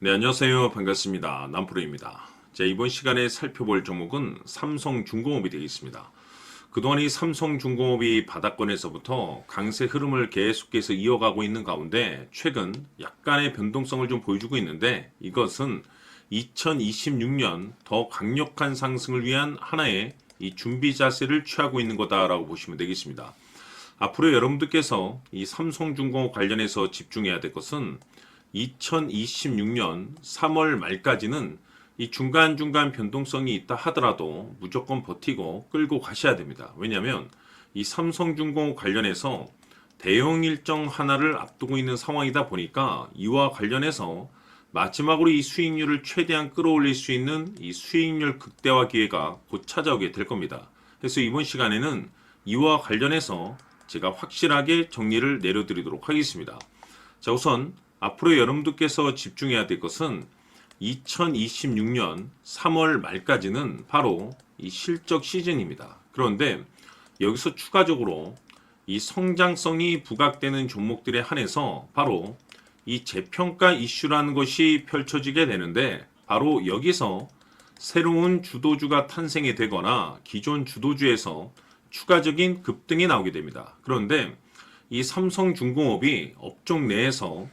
네, 안녕하세요. 반갑습니다. 남프로입니다. 자, 이번 시간에 살펴볼 종목은 삼성중공업이 되겠습니다. 그동안 이 삼성중공업이 바닥권에서부터 강세 흐름을 계속해서 이어가고 있는 가운데 최근 약간의 변동성을 좀 보여주고 있는데, 이것은 2026년 더 강력한 상승을 위한 하나의 이 준비 자세를 취하고 있는 거다라고 보시면 되겠습니다. 앞으로 여러분들께서 이 삼성중공업 관련해서 집중해야 될 것은 2026년 3월 말까지는 이 중간중간 변동성이 있다 하더라도 무조건 버티고 끌고 가셔야 됩니다. 왜냐하면 이 삼성중공업 관련해서 대형 일정 하나를 앞두고 있는 상황이다 보니까 이와 관련해서 마지막으로 이 수익률을 최대한 끌어올릴 수 있는 이 수익률 극대화 기회가 곧 찾아오게 될 겁니다. 그래서 이번 시간에는 이와 관련해서 제가 확실하게 정리를 내려드리도록 하겠습니다. 자, 우선 앞으로 여러분들께서 집중해야 될 것은 2026년 3월 말까지는 바로 이 실적 시즌입니다. 그런데 여기서 추가적으로 이 성장성이 부각되는 종목들에 한해서 바로 이 재평가 이슈라는 것이 펼쳐지게 되는데, 바로 여기서 새로운 주도주가 탄생이 되거나 기존 주도주에서 추가적인 급등이 나오게 됩니다. 그런데 이 삼성중공업이 업종 내에서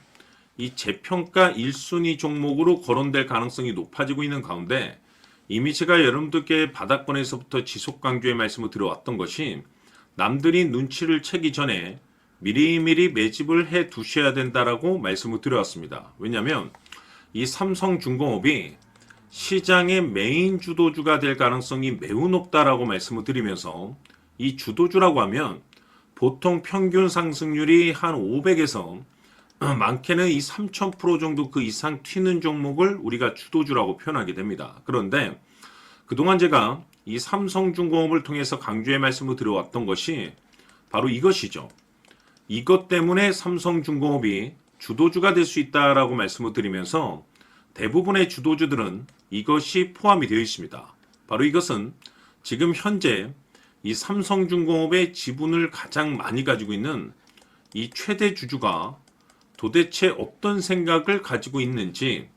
이 재평가 1순위 종목으로 거론될 가능성이 높아지고 있는 가운데, 이미 제가 여러분들께 바닥권에서부터 지속 강조의 말씀을 드려왔던 것이, 남들이 눈치를 채기 전에 미리미리 매집을 해 두셔야 된다라고 말씀을 드려왔습니다. 왜냐하면 이 삼성중공업이 시장의 메인 주도주가 될 가능성이 매우 높다라고 말씀을 드리면서, 이 주도주라고 하면 보통 평균 상승률이 한 500에서 많게는 이 3000% 정도 그 이상 튀는 종목을 우리가 주도주라고 표현하게 됩니다. 그런데 그동안 제가 이 삼성중공업을 통해서 강조의 말씀을 드려왔던 것이 바로 이것이죠. 이것 때문에 삼성중공업이 주도주가 될 수 있다라고 말씀을 드리면서 대부분의 주도주들은 이것이 포함이 되어 있습니다. 바로 이것은 지금 현재 이 삼성중공업의 지분을 가장 많이 가지고 있는 이 최대 주주가 도대체 어떤 생각을 가지고 있는지,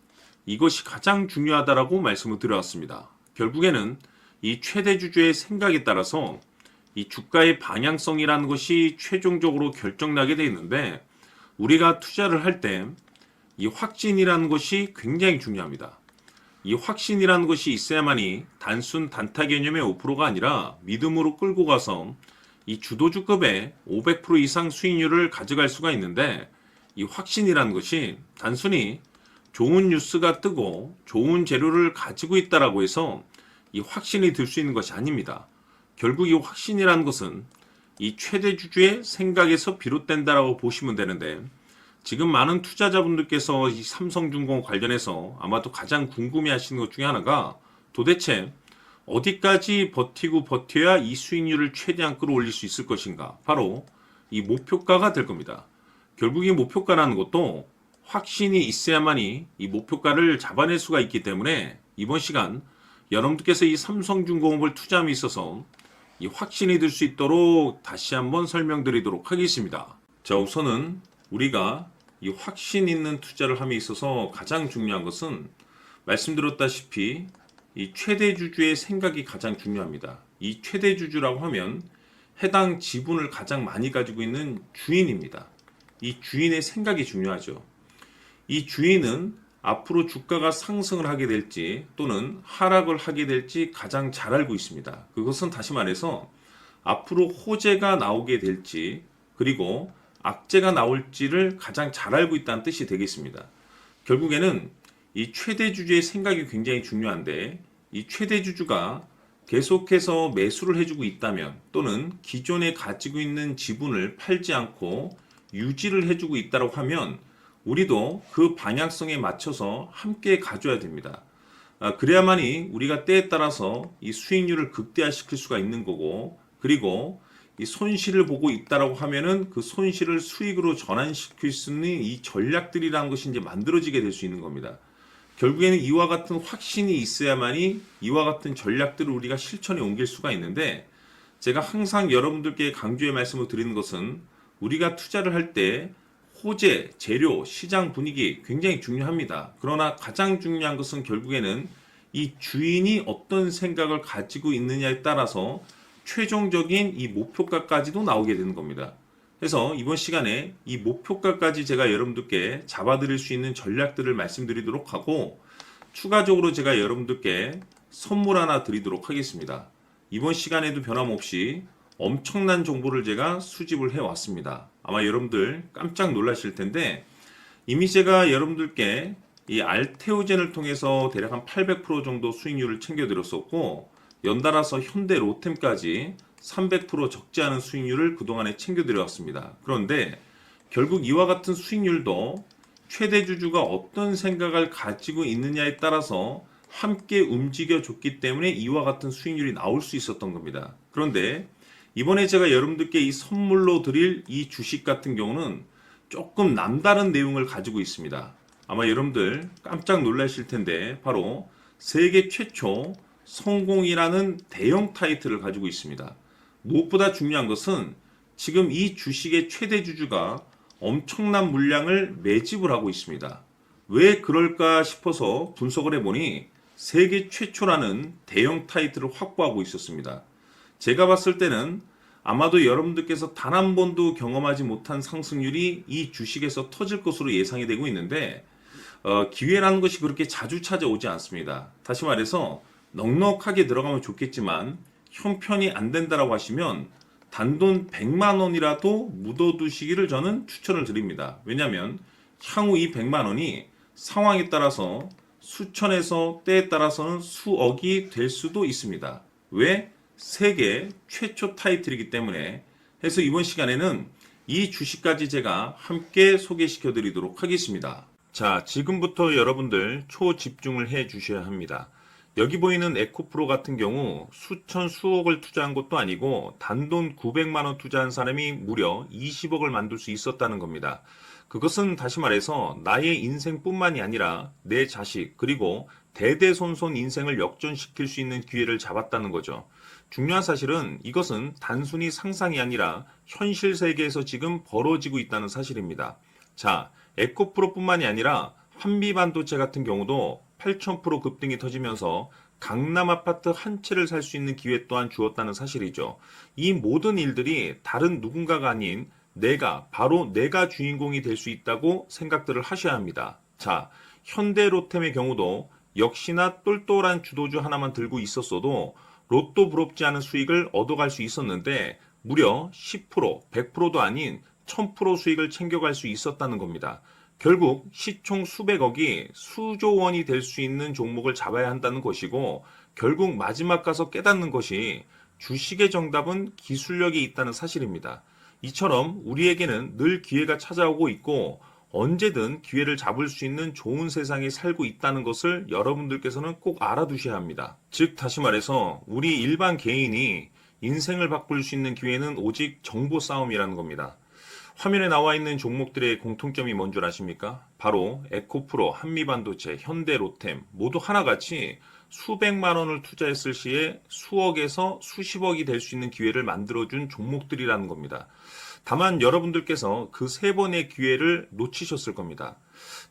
이것이 가장 중요하다라고 말씀을 드려왔습니다. 결국에는 이 최대 주주의 생각에 따라서 이 주가의 방향성이라는 것이 최종적으로 결정나게 되어 있는데, 우리가 투자를 할 때 이 확신이라는 것이 굉장히 중요합니다. 이 확신이라는 것이 있어야만이 단순 단타 개념의 5%가 아니라 믿음으로 끌고 가서 이 주도주급의 500% 이상 수익률을 가져갈 수가 있는데, 이 확신이라는 것이 단순히 좋은 뉴스가 뜨고 좋은 재료를 가지고 있다라고 해서 이 확신이 들 수 있는 것이 아닙니다. 결국 이 확신이라는 것은 이 최대 주주의 생각에서 비롯된다라고 보시면 되는데, 지금 많은 투자자분들께서 이 삼성중공업 관련해서 아마도 가장 궁금해 하시는 것 중에 하나가, 도대체 어디까지 버티고 버텨야 이 수익률을 최대한 끌어올릴 수 있을 것인가, 바로 이 목표가가 될 겁니다. 결국 이 목표가라는 것도 확신이 있어야만이 이 목표가를 잡아낼 수가 있기 때문에, 이번 시간 여러분들께서 이 삼성중공업을 투자함에 있어서 이 확신이 들 수 있도록 다시 한번 설명드리도록 하겠습니다. 자, 우선은 우리가 이 확신 있는 투자를 함에 있어서 가장 중요한 것은 말씀드렸다시피 이 최대 주주의 생각이 가장 중요합니다. 이 최대 주주라고 하면 해당 지분을 가장 많이 가지고 있는 주인입니다. 이 주인의 생각이 중요하죠. 이 주인은 앞으로 주가가 상승을 하게 될지 또는 하락을 하게 될지 가장 잘 알고 있습니다. 그것은 다시 말해서 앞으로 호재가 나오게 될지 그리고 악재가 나올지를 가장 잘 알고 있다는 뜻이 되겠습니다. 결국에는 이 최대 주주의 생각이 굉장히 중요한데, 이 최대 주주가 계속해서 매수를 해주고 있다면 또는 기존에 가지고 있는 지분을 팔지 않고 유지를 해주고 있다고 하면 우리도 그 방향성에 맞춰서 함께 가져야 됩니다. 그래야만이 우리가 때에 따라서 이 수익률을 극대화시킬 수가 있는 거고, 그리고 이 손실을 보고 있다라고 하면은 그 손실을 수익으로 전환시킬 수 있는 이 전략들이라는 것이 이제 만들어지게 될 수 있는 겁니다. 결국에는 이와 같은 확신이 있어야만이 이와 같은 전략들을 우리가 실천에 옮길 수가 있는데, 제가 항상 여러분들께 강조의 말씀을 드리는 것은 우리가 투자를 할 때 호재, 재료, 시장 분위기 굉장히 중요합니다. 그러나 가장 중요한 것은 결국에는 이 주인이 어떤 생각을 가지고 있느냐에 따라서 최종적인 이 목표가까지도 나오게 되는 겁니다. 그래서 이번 시간에 이 목표가까지 제가 여러분들께 잡아드릴 수 있는 전략들을 말씀드리도록 하고, 추가적으로 제가 여러분들께 선물 하나 드리도록 하겠습니다. 이번 시간에도 변함없이 엄청난 정보를 제가 수집을 해왔습니다. 아마 여러분들 깜짝 놀라실 텐데, 이미 제가 여러분들께 이 알테오젠을 통해서 대략 한 800% 정도 수익률을 챙겨드렸었고, 연달아서 현대 로템까지 300% 적지 않은 수익률을 그동안에 챙겨드려왔습니다. 그런데 결국 이와 같은 수익률도 최대 주주가 어떤 생각을 가지고 있느냐에 따라서 함께 움직여줬기 때문에 이와 같은 수익률이 나올 수 있었던 겁니다. 그런데 이번에 제가 여러분들께 이 선물로 드릴 이 주식 같은 경우는 조금 남다른 내용을 가지고 있습니다. 아마 여러분들 깜짝 놀라실 텐데, 바로 세계 최초 성공이라는 대형 타이틀을 가지고 있습니다. 무엇보다 중요한 것은 지금 이 주식의 최대 주주가 엄청난 물량을 매집을 하고 있습니다. 왜 그럴까 싶어서 분석을 해보니 세계 최초라는 대형 타이틀을 확보하고 있었습니다. 제가 봤을 때는 아마도 여러분들께서 단 한 번도 경험하지 못한 상승률이 이 주식에서 터질 것으로 예상이 되고 있는데, 기회라는 것이 그렇게 자주 찾아오지 않습니다. 다시 말해서 넉넉하게 들어가면 좋겠지만 형편이 안 된다라고 하시면 단돈 100만 원이라도 묻어두시기를 저는 추천을 드립니다. 왜냐하면 향후 이 100만 원이 상황에 따라서 수천에서 때에 따라서는 수억이 될 수도 있습니다. 왜? 세계 최초 타이틀이기 때문에. 해서 이번 시간에는 이 주식까지 제가 함께 소개시켜 드리도록 하겠습니다. 자, 지금부터 여러분들 초집중을 해 주셔야 합니다. 여기 보이는 에코프로 같은 경우 수천 수억을 투자한 것도 아니고 단돈 900만 원 투자한 사람이 무려 20억을 만들 수 있었다는 겁니다. 그것은 다시 말해서 나의 인생뿐만이 아니라 내 자식 그리고 대대손손 인생을 역전시킬 수 있는 기회를 잡았다는 거죠. 중요한 사실은 이것은 단순히 상상이 아니라 현실 세계에서 지금 벌어지고 있다는 사실입니다. 자, 에코프로뿐만이 아니라 한미반도체 같은 경우도 8,000% 급등이 터지면서 강남 아파트 한 채를 살 수 있는 기회 또한 주었다는 사실이죠. 이 모든 일들이 다른 누군가가 아닌 바로 내가 주인공이 될 수 있다고 생각들을 하셔야 합니다. 자, 현대로템의 경우도 역시나 똘똘한 주도주 하나만 들고 있었어도 로또 부럽지 않은 수익을 얻어갈 수 있었는데 무려 10%, 100%도 아닌 1000% 수익을 챙겨갈 수 있었다는 겁니다. 결국 시총 수백억이 수조 원이 될 수 있는 종목을 잡아야 한다는 것이고, 결국 마지막 가서 깨닫는 것이 주식의 정답은 기술력이 있다는 사실입니다. 이처럼 우리에게는 늘 기회가 찾아오고 있고 언제든 기회를 잡을 수 있는 좋은 세상에 살고 있다는 것을 여러분들께서는 꼭 알아두셔야 합니다. 즉 다시 말해서 우리 일반 개인이 인생을 바꿀 수 있는 기회는 오직 정보 싸움이라는 겁니다. 화면에 나와 있는 종목들의 공통점이 뭔 줄 아십니까? 바로 에코프로, 한미반도체, 현대로템 모두 하나같이 수백만 원을 투자했을 시에 수억에서 수십억이 될 수 있는 기회를 만들어준 종목들이라는 겁니다. 다만 여러분들께서 그 세 번의 기회를 놓치셨을 겁니다.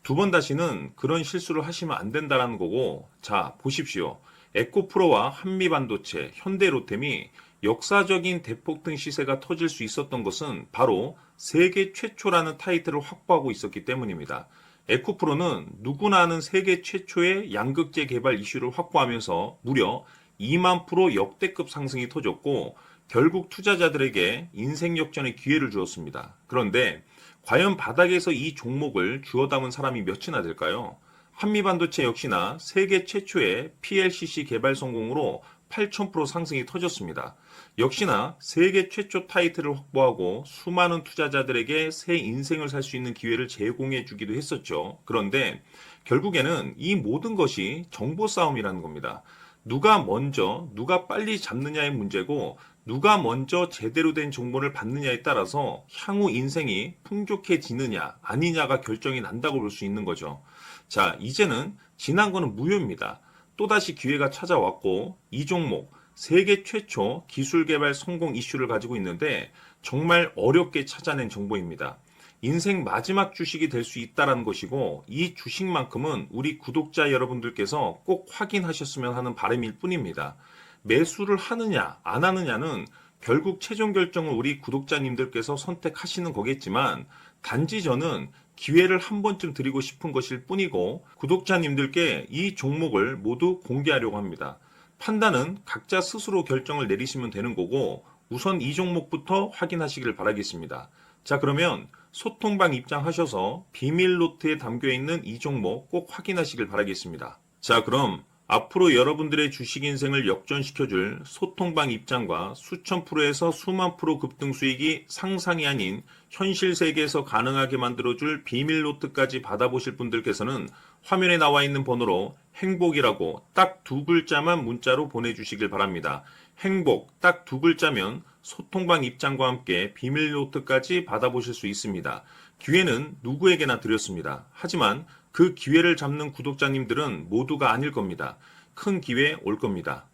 두 번 다시는 그런 실수를 하시면 안 된다는 거고, 자 보십시오. 에코프로와 한미반도체, 현대로템이 역사적인 대폭등 시세가 터질 수 있었던 것은 바로 세계 최초라는 타이틀을 확보하고 있었기 때문입니다. 에코프로는 누구나 아는 세계 최초의 양극재 개발 이슈를 확보하면서 무려 2만 프로 역대급 상승이 터졌고 결국 투자자들에게 인생 역전의 기회를 주었습니다. 그런데 과연 바닥에서 이 종목을 주워 담은 사람이 몇이나 될까요? 한미반도체 역시나 세계 최초의 PLCC 개발 성공으로 8,000% 상승이 터졌습니다. 역시나 세계 최초 타이틀을 확보하고 수많은 투자자들에게 새 인생을 살 수 있는 기회를 제공해 주기도 했었죠. 그런데 결국에는 이 모든 것이 정보 싸움이라는 겁니다. 누가 먼저, 누가 빨리 잡느냐의 문제고 누가 먼저 제대로 된 정보를 받느냐에 따라서 향후 인생이 풍족해지느냐 아니냐가 결정이 난다고 볼 수 있는 거죠. 자, 이제는 지난 거는 무효입니다. 또다시 기회가 찾아왔고 이 종목 세계 최초 기술 개발 성공 이슈를 가지고 있는데 정말 어렵게 찾아낸 정보입니다. 인생 마지막 주식이 될 수 있다라는 것이고 이 주식만큼은 우리 구독자 여러분들께서 꼭 확인하셨으면 하는 바람일 뿐입니다. 매수를 하느냐 안 하느냐는 결국 최종 결정을 우리 구독자님들께서 선택하시는 거겠지만 단지 저는 기회를 한 번쯤 드리고 싶은 것일 뿐이고 구독자님들께 이 종목을 모두 공개하려고 합니다. 판단은 각자 스스로 결정을 내리시면 되는 거고 우선 이 종목부터 확인하시길 바라겠습니다. 자, 그러면 소통방 입장하셔서 비밀 노트에 담겨 있는 이 종목 꼭 확인하시길 바라겠습니다. 자, 그럼 앞으로 여러분들의 주식 인생을 역전시켜줄 소통방 입장과 수천 프로에서 수만 프로 급등 수익이 상상이 아닌 현실 세계에서 가능하게 만들어줄 비밀 노트까지 받아보실 분들께서는 화면에 나와 있는 번호로 행복이라고 딱 두 글자만 문자로 보내주시길 바랍니다. 행복 딱 두 글자면 소통방 입장과 함께 비밀 노트까지 받아보실 수 있습니다. 기회는 누구에게나 드렸습니다. 하지만 그 기회를 잡는 구독자님들은 모두가 아닐 겁니다. 큰 기회 올 겁니다.